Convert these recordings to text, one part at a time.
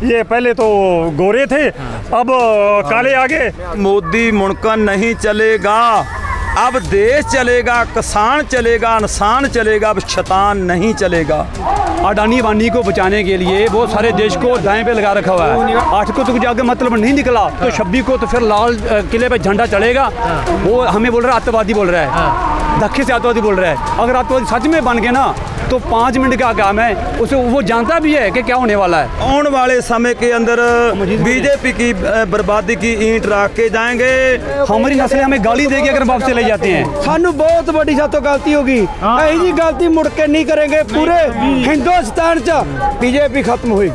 ये पहले तो गोरे थे, अब काले आ गए। मोदी मुड़कर नहीं चलेगा, अब देश चलेगा, किसान चलेगा, इंसान चलेगा, अब शैतान नहीं चलेगा। अडानी वानी को बचाने के लिए वो सारे देश को दाएं पे लगा रखा हुआ है। 8 को तो जाके मतलब नहीं निकला तो 26 को तो फिर लाल किले पे झंडा चढ़ेगा। वो हमें बोल रहा है आतंकवादी बोल रहा है, धक्के से आतंकवादी बोल रहा है। अगर आतंकवादी सच में बन गए ना तो 5 मिनट का काम है, उसे वो जानता भी है कि क्या होने वाला है। आने वाले समय के अंदर बीजेपी की बर्बादी की ईंट रख के जाएंगे। हमारी नस्लें हमें गाली देगी अगर वापस ले जाते हैं। सानू बहुत बड़ी सातों गलती होगी, ऐसी गलती मुड़ के नहीं करेंगे। पूरे हिंदुस्तान च बीजेपी खत्म होगी।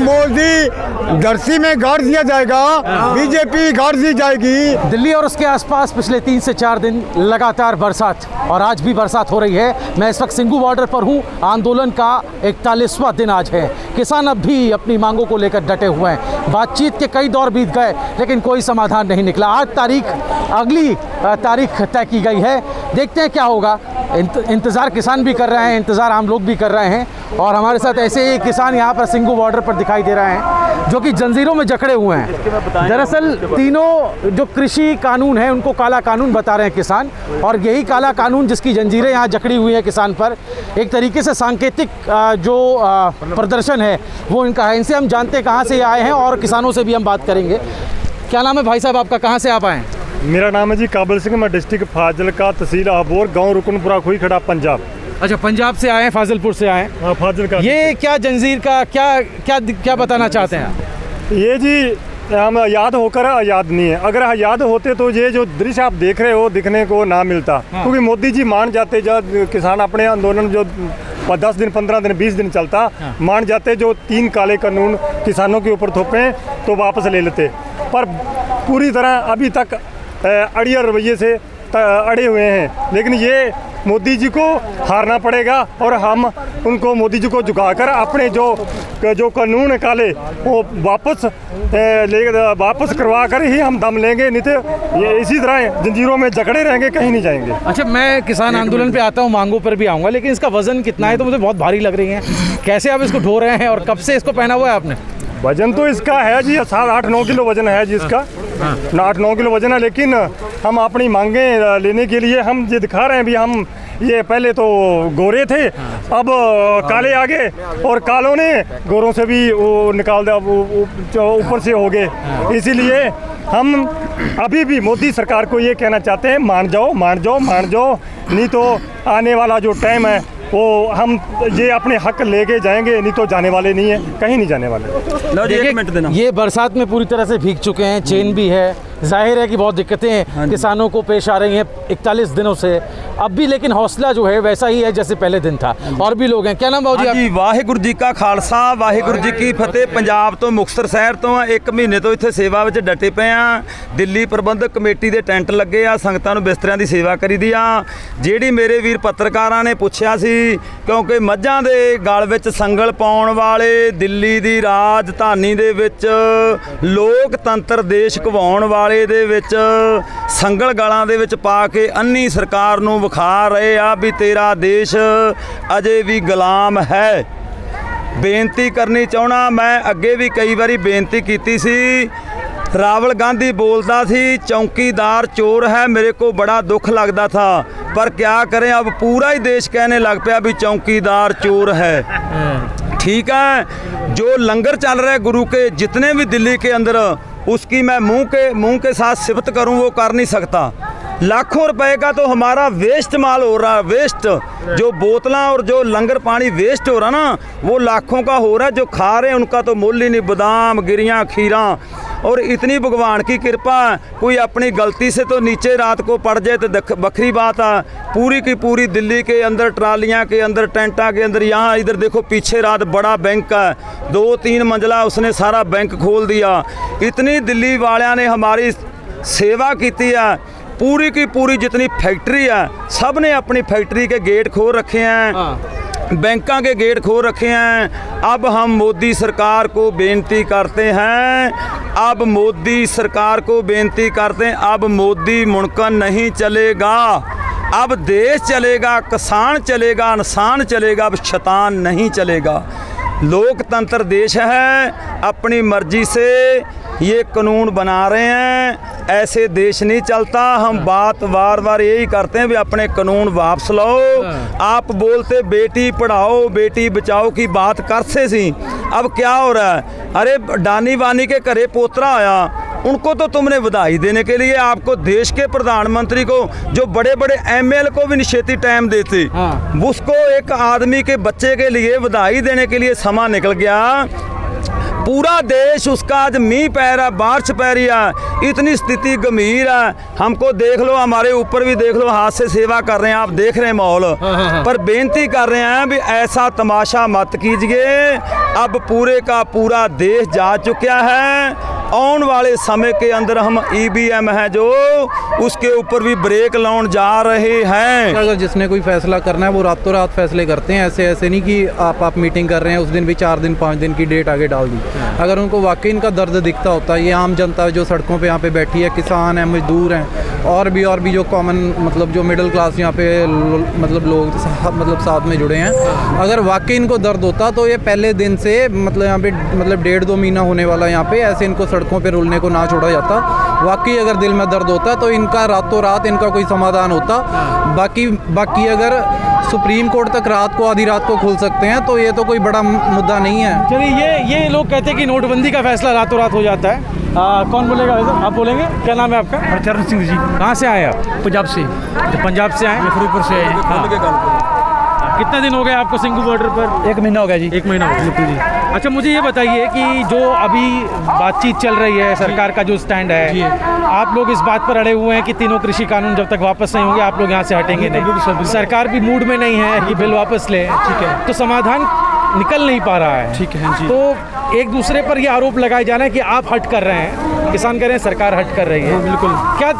मोदी धरती में गाड़ दिया जाएगा, बीजेपी गाड़ दी जाएगी। दिल्ली और उसके आसपास पिछले 3 से 4 दिन लगातार बरसात, और आज भी बरसात हो रही है। मैं इस वक्त सिंघू बॉर्डर पर हूँ। आंदोलन का 41वां दिन आज है। किसान अब भी अपनी मांगों को लेकर डटे हुए हैं। बातचीत के कई दौर बीत गए लेकिन कोई समाधान नहीं निकला। आज अगली तारीख तय की गई है, देखते हैं क्या होगा। इंतज़ार किसान भी कर रहे हैं, इंतज़ार आम लोग भी कर रहे हैं। और हमारे साथ ऐसे ही किसान यहाँ पर सिंघू बॉर्डर पर दिखाई दे रहे हैं जो कि जंजीरों में जकड़े हुए हैं। दरअसल तीनों जो कृषि कानून है उनको काला कानून बता रहे हैं किसान, और यही काला कानून जिसकी जंजीरें यहाँ जकड़ी हुई है किसान पर, एक तरीके से सांकेतिक जो प्रदर्शन है वो इनका है। इनसे हम जानते हैं कहाँ से ये आए हैं और किसानों से भी हम बात करेंगे। क्या नाम है भाई साहब आपका, कहाँ से आप आए हैं? मेरा नाम है जी काबिल सिंह, मैं डिस्ट्रिक्ट फाजिलका, तहसील आबोर, गांव रुकनपुरा, खुई खड़ा, पंजाब। अच्छा, पंजाब से आए हैं, फाजिलपुर से आए हैं। हाँ, फाजिलका। ये क्या जंजीर का क्या बताना चाहते हैं? ये जी हम आज़ाद होकर आज़ाद नहीं है। अगर आज़ाद होते तो ये जो दृश्य आप देख रहे हो दिखने को ना मिलता। क्योंकि मोदी जी मान जाते, जब किसान अपने आंदोलन जो 10 दिन, 15 दिन, 20 दिन चलता, मान जाते, जो 3 काले कानून किसानों के ऊपर थोपे तो वापस ले लेते। पर पूरी तरह अभी तक अड़िया रवैये से अड़े हुए हैं। लेकिन ये मोदी जी को हारना पड़ेगा और हम उनको, मोदी जी को झुकाकर अपने जो कानून काले वो वापस करवा कर ही हम दम लेंगे। नहीं तो ये इसी तरह जंजीरों में जकड़े रहेंगे, कहीं नहीं जाएंगे। अच्छा, मैं किसान आंदोलन पे आता हूँ, मांगों पर भी आऊँगा, लेकिन इसका वजन कितना है तो मुझे बहुत भारी लग रही है। कैसे आप इसको ढो रहे हैं और कब से इसको पहना हुआ है आपने? वजन तो इसका है जी 7-8-9 किलो वजन है जी इसका। 8-9 किलो वजन है। लेकिन हम अपनी मांगें लेने के लिए हम ये दिखा रहे हैं भी हम ये पहले तो गोरे थे, अब काले आ गए, और कालों ने गोरों से भी वो निकाल दिया, वो ऊपर से हो गए। इसीलिए हम अभी भी मोदी सरकार को ये कहना चाहते हैं, मान जाओ, मान जाओ, मान जाओ, नहीं तो आने वाला जो टाइम है वो हम ये अपने हक लेके जाएंगे, नहीं तो जाने वाले नहीं है, कहीं नहीं जाने वाले। एक मिनट देना। ये बरसात में पूरी तरह से भीग चुके हैं, चेन भी है, जाहिर है कि बहुत दिक्कतें किसानों को पेश आ रही हैं 41 दिनों से अब भी, लेकिन हौसला जो है वैसा ही है जैसे पहले दिन था। और भी लोग हैं। क्या नाम बाबू जी? वाहिगुरू जी का खालसा, वाहिगुरू जी की फतेह। पंजाब तो मुक्तसर शहर तो 1 महीने तो इत्थे सेवा ਵਿੱਚ ਡਟੇ ਪਏ ਆ। ਦਿੱਲੀ ਪ੍ਰਬੰਧਕ ਕਮੇਟੀ ਦੇ ਟੈਂਟ ਲੱਗੇ ਆ, ਸੰਗਤਾਂ ਨੂੰ ਬਿਸਤਰਿਆਂ ਦੀ ਸੇਵਾ ਕਰੀਦੀ ਆ। ਜਿਹੜੀ ਮੇਰੇ ਵੀਰ ਪੱਤਰਕਾਰਾਂ ਨੇ ਪੁੱਛਿਆ ਸੀ, ਕਿਉਂਕਿ ਮੱਝਾਂ ਦੇ ਗਲ ਵਿੱਚ ਸੰਗਲ ਪਾਉਣ ਵਾਲੇ ਦਿੱਲੀ ਦੀ ਰਾਜਧਾਨੀ ਦੇ ਵਿੱਚ ਲੋਕਤੰਤਰ ਦੇਸ਼ ਘਵਾਉਣ ਵਾਲੇ ਦੇ ਵਿੱਚ ਸੰਗਲ ਗਲਾਂ ਦੇ ਵਿੱਚ ਪਾ ਕੇ ਅੰਨੀ ਸਰਕਾਰ ਨੂੰ ਵਿਖਾ ਰਹੇ ਆ ਵੀ ਤੇਰਾ ਦੇਸ਼ ਅਜੇ ਵੀ ਗੁਲਾਮ ਹੈ। ਬੇਨਤੀ ਕਰਨੀ ਚਾਹਣਾ, ਮੈਂ ਅੱਗੇ ਵੀ ਕਈ ਵਾਰੀ ਬੇਨਤੀ ਕੀਤੀ ਸੀ। रावल गांधी बोलता थी चौकीदार चोर है, मेरे को बड़ा दुख लगता था, पर क्या करें अब पूरा ही देश कहने लग पाया भी चौकीदार चोर है। ठीक है, जो लंगर चल रहे गुरु के जितने भी दिल्ली के अंदर, उसकी मैं मुंह के साथ सिफत करूं वो कर नहीं सकता। लाखों रुपए का तो हमारा वेस्ट माल हो रहा है, वेस्ट जो बोतलां और जो लंगर पानी वेस्ट हो रहा ना, वो लाखों का हो रहा है। जो खा रहे हैं उनका तो मूल्य नहीं, बादाम, गिरियाँ, खीरा। और इतनी भगवान की कृपा, कोई अपनी गलती से तो नीचे रात को पड़ जाए तो बखरी बात है। पूरी की पूरी दिल्ली के अंदर, ट्रालियाँ के अंदर, टेंटा के अंदर, यहाँ इधर देखो पीछे रात बड़ा बैंक है, 2-3 मंजिला उसने सारा बैंक खोल दिया। इतनी दिल्ली वालियाँ ने हमारी सेवा की है। पूरी की पूरी जितनी फैक्ट्री है, सब ने अपनी फैक्ट्री के गेट खोल रखे हैं, बैंकों के गेट खोल रखे हैं। अब हम मोदी सरकार को बेनती करते हैं, अब मोदी सरकार को बेनती करते हैं, अब मोदी मुड़कर नहीं चलेगा, अब देश चलेगा, किसान चलेगा, इंसान चलेगा, अब शैतान नहीं चलेगा। लोकतंत्र देश है, अपनी मर्जी से ये कानून बना रहे हैं, ऐसे देश नहीं चलता। हम बात बार बार यही करते हैं भी अपने कानून वापस लाओ। आप बोलते बेटी पढ़ाओ बेटी बचाओ की बात करते सी, अब क्या हो रहा है? अरे डानी वानी के घरे पोतरा आया, उनको तो तुमने बधाई देने के लिए आपको देश के प्रधानमंत्री को, जो बड़े बड़े एमएल को भी निश्चित टाइम देते, उसको एक आदमी के बच्चे के लिए बधाई देने के लिए समा निकल गया। पूरा देश उसका आज मींह पै रहा, बारिश पै रही है, इतनी स्थिति गंभीर है। हमको देख लो, हमारे ऊपर भी देख लो, हाथ से सेवा कर रहे हैं, आप देख रहे हैं माहौल। पर बेनती कर रहे हैं भी ऐसा तमाशा मत कीजिए। अब पूरे का पूरा देश जा चुका है। आने वाले समय के अंदर हम ईवीएम है जो उसके ऊपर भी ब्रेक लाने जा रहे हैं। अगर जिसने कोई फैसला करना है वो रातों रात फैसले करते हैं, ऐसे नहीं कि आप मीटिंग कर रहे हैं, उस दिन भी 4 दिन 5 दिन की डेट आगे डाल दी। अगर उनको वाकई इनका दर्द दिखता होता, ये आम जनता जो सड़कों पे यहाँ पे बैठी है, किसान हैं, मजदूर हैं, और भी जो कॉमन मतलब जो मिडिल क्लास यहाँ पे मतलब लोग मतलब साथ में जुड़े हैं, अगर वाकई इनको दर्द होता तो ये पहले दिन से मतलब यहाँ पे मतलब 1.5-2 महीना होने वाला यहाँ पे ऐसे इनको सड़कों पे रुलने को ना छोड़ा जाता। वाकई अगर दिल में दर्द होता तो इनका रातों रात इनका कोई समाधान होता। बाकी अगर सुप्रीम कोर्ट तक रात को आधी रात को खुल सकते हैं तो ये तो कोई बड़ा मुद्दा नहीं है। चलिए ये लोग कहते हैं कि नोटबंदी का फैसला रातों रात हो जाता है। कौन बोलेगा वैसे? आप बोलेंगे? क्या नाम है आपका? चरण सिंह जी। कहाँ से आए आप? पंजाब से। तो पंजाब से आए? फिरोजपुर से आए हैं। कितने दिन हो गए आपको सिंघू बॉर्डर पर? 1 महीना हो गया जी। 1 महीना हो गया जी। अच्छा, मुझे ये बताइए कि जो अभी बातचीत चल रही है, सरकार का जो स्टैंड है, आप लोग इस बात पर अड़े हुए हैं कि तीनों कृषि कानून जब तक वापस नहीं होंगे आप लोग यहाँ से हटेंगे नहीं। सरकार भी मूड में नहीं है कि बिल वापस ले। ठीक है, तो समाधान निकल नहीं पा रहा है। ठीक है जी। तो एक दूसरे पर ये आरोप लगाए जा रहे हैं कि आप हट कर रहे हैं, किसान कह रहे हैं सरकार हट कर रही है। बिल्कुल।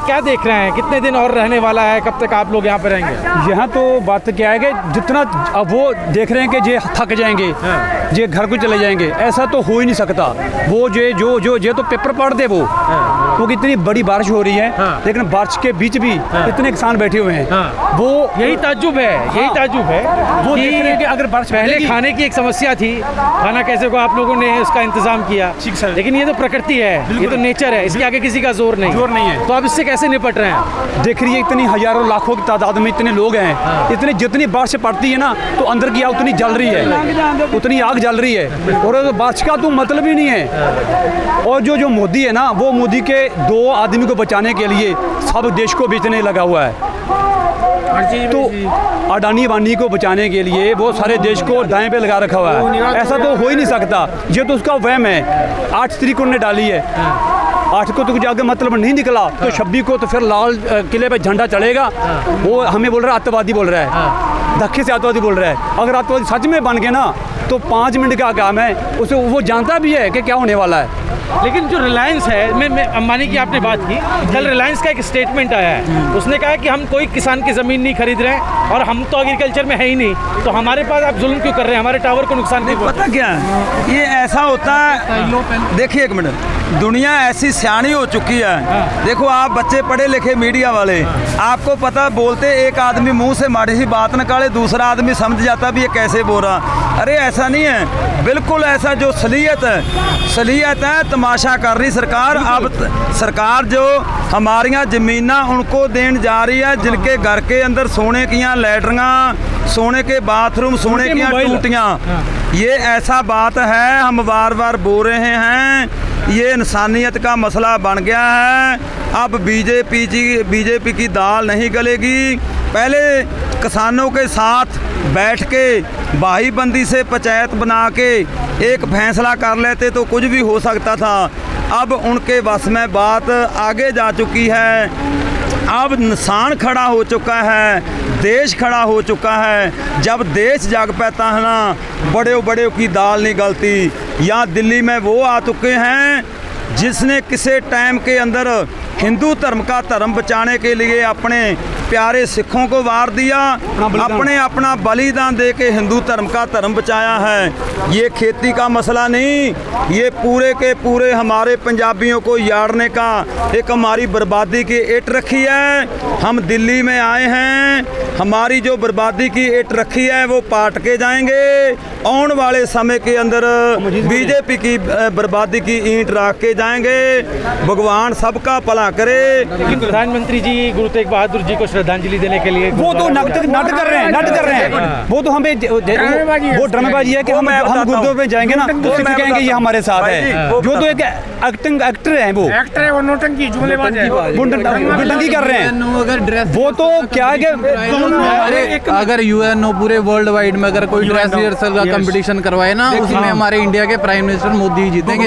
क्या देख रहे हैं? कितने दिन और रहने वाला है? कब तक आप लोग यहाँ पे रहेंगे? यहाँ तो बात क्या है कि जितना अब वो देख रहे हैं कि जे थक जाएंगे, जे घर को चले जाएंगे, ऐसा तो हो ही नहीं सकता। वो जो तो पेपर पढ़ दे वो क्योंकि इतनी बड़ी बारिश हो रही है, लेकिन बारिश के बीच भी इतने किसान बैठे हुए हैं। वो यही ताज्जुब है, वो देख रहे हैं कि अगर बारिश पहले खाने की एक समस्या थी, खाना कैसे को आप लोगों ने उसका इंतजाम किया, लेकिन ये तो प्रकृति है, ये तो नेचर है, इसके आगे किसी का जोर नहीं है। तो आप इससे कैसे निपट रहे हैं? देख रही है इतनी हजारों लाखों की तादाद में इतने लोग हैं, इतनी जितनी बारिश पड़ती है ना तो अंदर की आग उतनी जल रही है, उतनी आग जल रही है, और बारिश का तो मतलब ही नहीं है। और जो मोदी है ना, वो मोदी के 2 आदमी को बचाने के लिए सब देश को बेचने लगा हुआ है। तो अडानी वानी को बचाने के लिए वो सारे देश को दाएं पे लगा रखा हुआ है। ऐसा तो हो ही नहीं सकता, ये तो उसका वहम है। 8 तारीख ने डाली है, 8 को तो जाके मतलब नहीं निकला तो 26 को तो फिर लाल किले पे झंडा चढ़ेगा। वो हमें बोल रहा है आतंकवादी बोल रहा है, धक्के से आतंकवादी बोल रहा है। अगर आतंकवादी सच में बन गए ना तो 5 मिनट का काम है, उसे वो जानता भी है कि क्या होने वाला है। लेकिन जो रिलायंस है, मैं अंबानी की आपने बात की, कल रिलायंस का एक स्टेटमेंट आया है, उसने कहा कि हम कोई किसान की ज़मीन नहीं खरीद रहे हैं और हम तो एग्रीकल्चर में है ही नहीं, तो हमारे पास आप जुल्म क्यों कर रहे हैं, हमारे टावर को नुकसान क्यों? पता क्या है, ये ऐसा होता है। देखिए 1 मिनट, दुनिया ऐसी सियानी हो चुकी है। देखो आप बच्चे पढ़े लिखे मीडिया वाले, आपको पता बोलते एक आदमी मुंह से माड़ी सी बात निकाले, दूसरा आदमी समझ जाता भी ये कैसे बोल रहा। अरे ऐसा नहीं है, बिल्कुल ऐसा जो सलीयत है तमाशा कर रही सरकार। अब सरकार जो हमारियां ज़मीनां उनको देन जा रही है, जिनके घर के अंदर सोने की लैटरियाँ, सोने के बाथरूम, सोने की टूटियाँ, ये ऐसा बात है। हम बार बार बोल रहे हैं, ये इंसानियत का मसला बन गया है। अब बीजेपी की दाल नहीं गलेगी। पहले किसानों के साथ बैठ के भाईबंदी से पंचायत बना के एक फैसला कर लेते तो कुछ भी हो सकता था। अब उनके बस में बात आगे जा चुकी है। अब इंसान खड़ा हो चुका है, देश खड़ा हो चुका है। जब देश जाग पाता है ना, बड़े की दाल नहीं गलती। यहाँ दिल्ली में वो आ चुके हैं जिसने किसी टाइम के अंदर हिंदू धर्म का धर्म बचाने के लिए अपने प्यारे सिखों को वार दिया, अपने अपना बलिदान दे के हिंदू धर्म का धर्म बचाया है। ये खेती का मसला नहीं, ये पूरे के पूरे हमारे पंजाबियों को याड़ने का एक हमारी बर्बादी की ईंट रखी है। हम दिल्ली में आए हैं, हमारी जो बर्बादी की ईंट रखी है वो पाट के जाएंगे। आने वाले समय के अंदर बीजेपी की बर्बादी की ईंट रख के जाएंगे। भगवान सबका भला करे। लेकिन प्रधानमंत्री जी गुरु तेग बहादुर जी को श्रद्धांजलि देने के लिए वो तो नाटक कर रहे हैं। वो तो हमें वो ड्रामेबाजी है कि हम गुरुद्वारे में जाएंगे ना तो सिख कहेंगे ये हमारे साथ है। जो तो एक एक्टर है, वो नौटंकी जुमलेबाज है, वो नौटंकी कर रहे हैं। वो तो क्या है कि अगर यूएनओ पूरे वर्ल्ड वाइड में अगर कोई ड्रेस रिहर्सल का कंपटीशन करवाए ना, उसमें हमारे इंडिया के प्राइम मिनिस्टर मोदी ही जीतेंगे।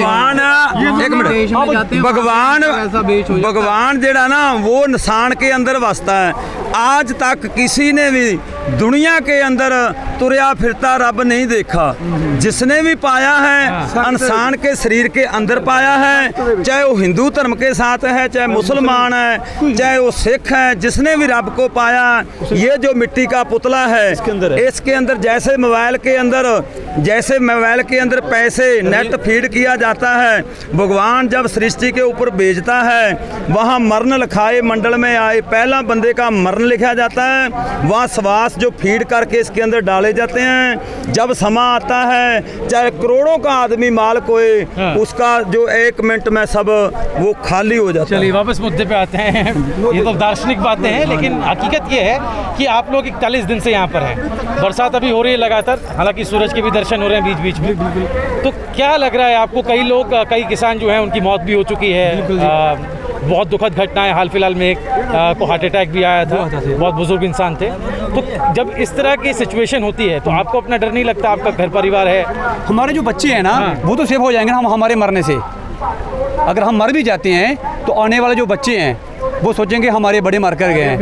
भगवान जेड़ा ना वो इंसान के अंदर वसता है। आज तक किसी ने भी दुनिया के अंदर तुरया फिरता रब नहीं देखा। जिसने भी पाया है इंसान के शरीर के अंदर पाया है, चाहे वो हिंदू धर्म के साथ है, चाहे मुसलमान है, चाहे वो सिख है। जिसने भी रब को पाया, ये जो मिट्टी का पुतला है इसके अंदर जैसे मोबाइल के अंदर पैसे नेट फीड किया जाता है, भगवान जब सृष्टि के ऊपर भेजता है वहाँ मरण लिखाए मंडल में आए, पहला बंदे का मरण लिखा जाता है। वहाँ श्वास जो फीड करके इसके अंदर डाले जाते हैं। जब समा आता है, चाहे करोड़ों का आदमी मालिक होए, उसका जो 1 मिनट में सब वो खाली हो जाता है। चलिए वापस मुद्दे पे आते हैं। ये तो दार्शनिक बातें हैं, लेकिन हकीकत ये है कि आप लोग 41 दिन से यहाँ पर हैं। बरसात अभी हो रही है लगातार, हालांकि सूरज के भी दर्शन हो रहे हैं बीच बीच में। तो क्या लग रहा है आपको? कई किसान जो हैं उनकी मौत भी हो चुकी है। बहुत दुखद घटना है। हाल फिलहाल में एक को हार्ट अटैक भी आया था, बहुत बुजुर्ग इंसान थे। तो जब इस तरह की सिचुएशन होती है तो आपको अपना डर नहीं लगता? आपका घर परिवार है, हमारे जो बच्चे हैं ना वो तो सेफ हो जाएंगे ना हमारे मरने से। अगर हम मर भी जाते हैं तो आने वाले जो बच्चे हैं वो सोचेंगे हमारे बड़े मर कर गए हैं।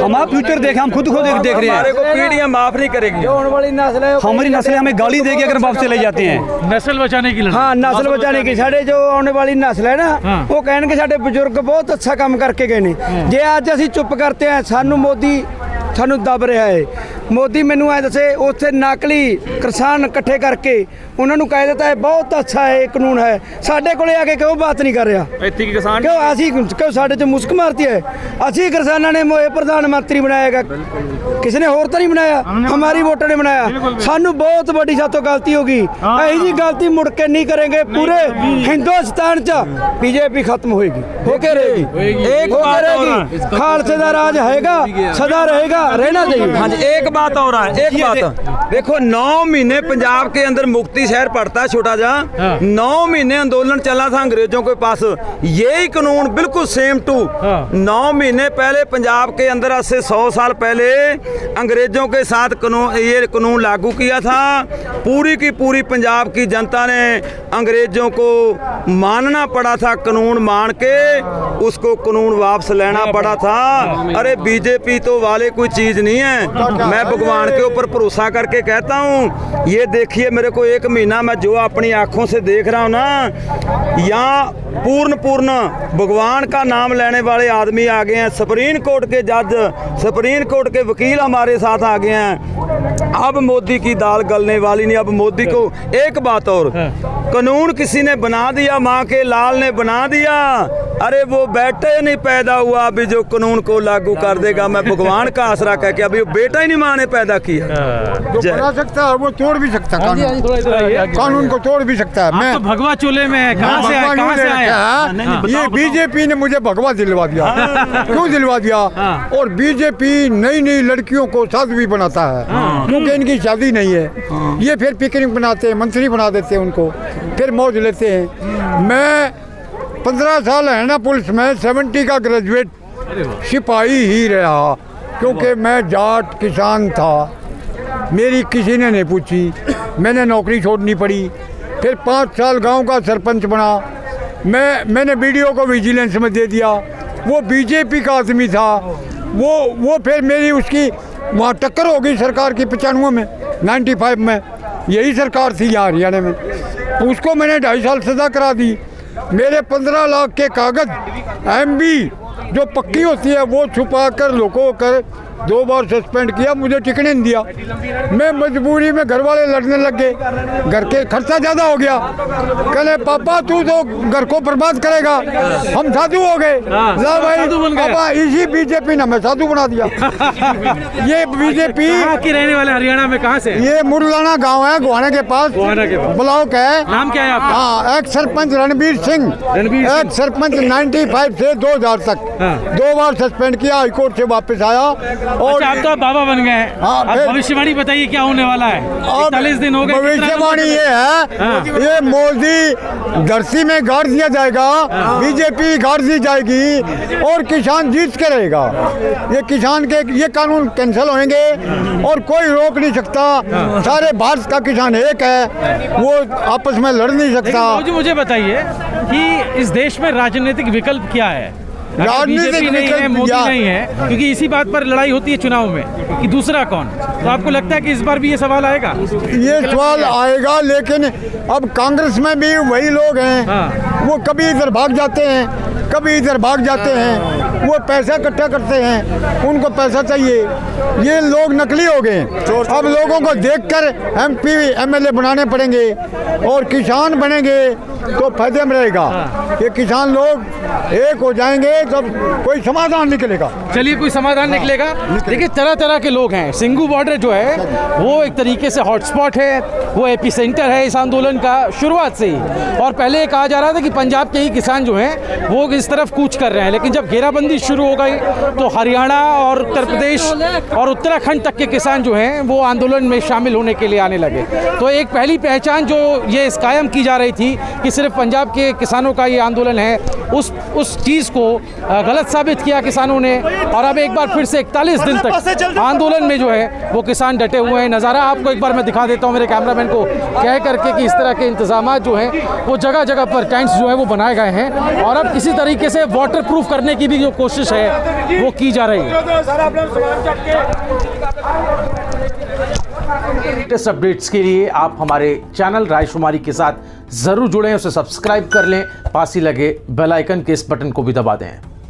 हमारा फ्यूचर देखें, हम खुद को देख रहे हैं। हमारे को पीढ़ियां माफ नहीं करेगी। वाली नस्ल है, हमारी नस्लें हमें गाली देगी अगर वापस चले जाते हैं। नस्ल बचाने की लड़ाई। हाँ, नस्ल बचाने की। साढ़े जो आने वाली नस्ल है ना, वो कहणगे साढ़े बुजुर्ग बहुत अच्छा काम करके गए ने। जे अज असीं चुप करते हैं, सानू मोदी सानू दब रहा है। मोदी मैनू ऐ दसे उत्थे नकली किसान इकट्ठे करके उन्होंने कह देता है बहुत अच्छा है कानून है। साढ़े कोले आके क्यों बात नहीं कर रहा? क्यों असी क्यों साढ़े च मुस्क मारती है? असी किसानों ने मोए प्रधानमंत्री बनाएगा, किसी ने होर तो नहीं बनाया, हमारी वोटर ने बनाया। सानू बहुत बड़ी सातों गलती होगी। यही जी गलती मुड़ के नहीं करेंगे। पूरे हिंदुस्तान च बीजेपी खत्म होगी, होके रहेगी। खालसे दा राज हैगा, सदा रहेगा, रहना चाहिए। हाँ जी, एक बात और है, एक बात देखो, 9 महीने पंजाब के अंदर मुक्ति शहर पड़ता है छोटा जा, 9 महीने आंदोलन चला था अंग्रेजों के पास। यही कानून बिल्कुल सेम टू 9 महीने पहले पंजाब के अंदर आज से 100 साल पहले अंग्रेजों के साथ ये कानून लागू किया था। पूरी की पूरी पंजाब की जनता ने अंग्रेजों को मानना पड़ा था। कानून मान के उसको कानून वापस लेना पड़ा था। अरे बीजेपी तो वाले कोई चीज नहीं है। मैं भगवान के ऊपर भरोसा करके कहता हूँ, ये देखिए मेरे को 1 महीना मैं जो अपनी आंखों से देख रहा हूँ ना, यहाँ पूर्ण भगवान का नाम लेने वाले आदमी आ गए हैं। सुप्रीम कोर्ट के जज, सुप्रीम कोर्ट के वकील हमारे साथ आ गए हैं। अब मोदी की दाल गलने वाली नहीं। अब मोदी को एक बात और, कानून किसी ने बना दिया, माँ के लाल ने बना दिया। अरे वो बेटे नहीं पैदा हुआ अभी जो कानून को लागू कर देगा। मैं भगवान का आसरा कह के, अभी वो बेटा ही नहीं माँ ने पैदा किया। जो बना सकता है वो तोड़ भी सकता है, कानून को तोड़ भी सकता है। मैं तो भगवा चोले में है, कहाँ से आया? ये बीजेपी ने मुझे भगवा दिलवा दिया। क्यों दिलवा दिया? और बीजेपी नई नई लड़कियों को साधु भी बनाता है, क्योंकि इनकी शादी नहीं है। ये फिर पिकनिक बनाते हैं, मंत्री बना देते हैं उनको, फिर मौज लेते हैं। मैं 15 साल हरियाणा पुलिस में 70 का ग्रेजुएट सिपाही ही रहा, क्योंकि मैं जाट किसान था। मेरी किसी ने नहीं पूछी, मैंने नौकरी छोड़नी पड़ी। फिर 5 साल गांव का सरपंच बना। मैंने वीडियो को विजिलेंस में दे दिया। वो बीजेपी का आदमी था। वो फिर मेरी उसकी वहाँ टक्कर हो गई सरकार की 95 में, 95 में यही सरकार थी यहाँ हरियाणा में। उसको मैंने 2.5 साल सज़ा करा दी। मेरे 15 लाख के कागज MB जो पक्की होती है वो छुपा कर लुको कर 2 बार सस्पेंड किया, मुझे टिकने नहीं दिया। मैं मजबूरी में घर वाले लड़ने लग गए, घर के खर्चा ज़्यादा हो गया। कहले पापा तू तो घर को बर्बाद करेगा, हम साधु हो गए। ला भाई पापा, इसी बीजेपी ने हमें साधु बना दिया। ये बीजेपी की रहने वाले हरियाणा में कहाँ से? ये मुरलाना गांव है, गोहाना के पास ब्लॉक है। नाम क्या है आपका? हाँ, एक सरपंच रणबीर सिंह, एक सरपंच 95 से 2000 तक 2 बार सस्पेंड किया, हाईकोर्ट से वापस आया। और अच्छा, आप तो बाबा बन गए हैं। हाँ, अब भविष्यवाणी बताइए क्या होने वाला है? 41 दिन हो गए। भविष्यवाणी ये है, ये मोदी धरती में गाड़ दिया जाएगा, बीजेपी गाड़ दी जाएगी और किसान जीत के रहेगा। ये किसान के ये कानून कैंसिल होंगे और कोई रोक नहीं सकता। सारे भारत का किसान एक है, वो आपस में लड़ नहीं सकता। मुझे बताइए कि इस देश में राजनीतिक विकल्प क्या है? राजनीतिक नहीं है, विकल्प मोदी नहीं है, क्योंकि इसी बात पर लड़ाई होती है चुनाव में कि दूसरा कौन। तो आपको लगता है कि इस बार भी ये सवाल आएगा? ये सवाल आएगा, लेकिन अब कांग्रेस में भी वही लोग हैं। वो कभी इधर भाग जाते हैं, कभी इधर भाग जाते हैं। वो पैसा इकट्ठा करते हैं, उनको पैसा चाहिए। ये लोग नकली हो गए। अब लोगों को देखकर MP MLA बनाने पड़ेंगे और किसान बनेंगे तो फायदे में रहेगा। ये किसान लोग एक हो जाएंगे तब कोई समाधान निकलेगा। चलिए, कोई समाधान निकलेगा। देखिए, तरह तरह के लोग हैं। सिंगू बॉर्डर जो है वो एक तरीके से हॉटस्पॉट है, वो एपिसेंटर है इस आंदोलन का शुरुआत से ही। और पहले ये कहा जा रहा था कि पंजाब के ही किसान जो हैं वो इस तरफ कूच कर रहे हैं, लेकिन जब घेराबंदी शुरू हो गई तो हरियाणा और उत्तर प्रदेश और उत्तराखंड तक के किसान जो हैं वो आंदोलन में शामिल होने के लिए आने लगे। तो एक पहली पहचान जो ये कायम की जा रही थी कि सिर्फ पंजाब के किसानों का ये आंदोलन है, उस चीज़ को गलत साबित किया किसानों ने। और अब एक बार फिर से 41 दिन तक आंदोलन में जो है वो किसान डटे हुए हैं। नज़ारा आपको एक बार मैं दिखा देता हूँ मेरे कैमरामैन को कह करके कि इस तरह के इंतजाम जो हैं वो जगह जगह पर टेंट्स जो है वो बनाए गए हैं। और अब इसी तरीके से वाटर प्रूफ करने की भी जो कोशिश है वो की जा रही है। लेटेस्ट अपडेट्स के लिए आप हमारे चैनल रायशुमारी के साथ जरूर जुड़ें, उसे सब्सक्राइब कर लें, पास ही लगे बेल आइकन के इस बटन को भी दबा दें।